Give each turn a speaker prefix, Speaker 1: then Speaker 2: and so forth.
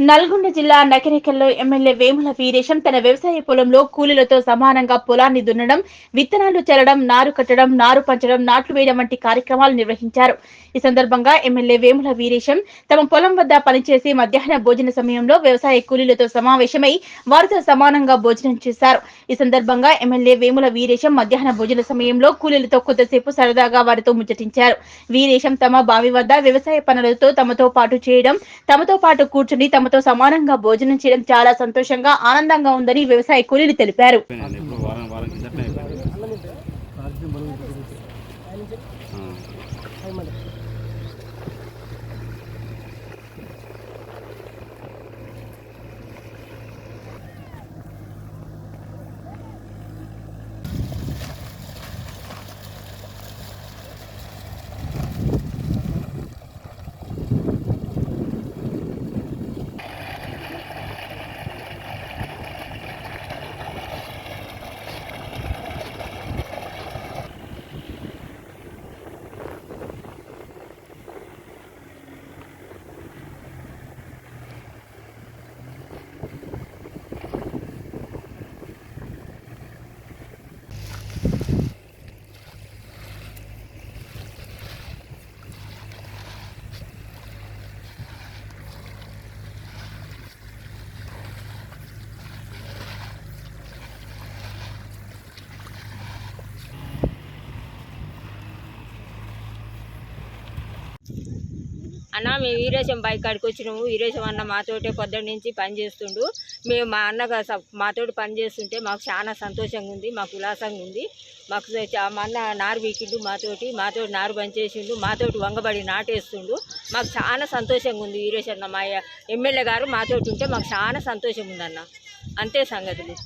Speaker 1: నల్గొండ జిల్లా నకిరేకల్లో ఎమ్మెల్యే వేముల వీరేశం తన వ్యవసాయ పొలంలో కూలీలతో సమానంగా పొలాన్ని దున్నడం, విత్తనాలు చల్లడం, నారు కట్టడం, నారు పంచడం, నాట్లు వేయడం వంటి కార్యక్రమాలు నిర్వహించారు. ఈ సందర్భంగా ఎమ్మెల్యే వేముల వీరేశం తమ పొలం వద్ద పనిచేసి మధ్యాహ్న భోజన సమయంలో వ్యవసాయ కూలీలతో సమావేశమై వారితో సమానంగా భోజనం చేశారు. ఈ సందర్భంగా ఎమ్మెల్యే వేముల వీరేశం మధ్యాహ్న భోజన సమయంలో కూలీలతో కొద్దిసేపు సరదాగా వారితో ముచ్చటించారు. వీరేశం తమ బావి వద్ద వ్యవసాయ పనులతో తమతో పాటు చేయడం, తమతో పాటు కూర్చుని తమతో సమానంగా భోజనం చేయడం చాలా సంతోషంగా ఆనందంగా ఉందని వ్యవసాయ కూలీలు తెలిపారు.
Speaker 2: అన్న మేము వీరేశం బైక్ కాడికి వచ్చినాము. వీరేశం అన్న మాతోటే పొద్దున్న నుంచి పని చేస్తుండు. మేము మా అన్నగా మాతోటి పని చేస్తుంటే మాకు చాలా సంతోషంగా ఉంది, మాకు ఉల్లాసంగా ఉంది. మాకు మా అన్న నారు వీకిండు, మాతోటి నారు పనిచేసిండు, మాతోటి వంగబడి నాటేస్తుండు. మాకు చాలా సంతోషంగా ఉంది. వీరేశం అన్న మా ఎమ్మెల్యే గారు మాతోటి ఉంటే మాకు చాలా సంతోషంగా ఉందన్న. అంతే సంగతులు.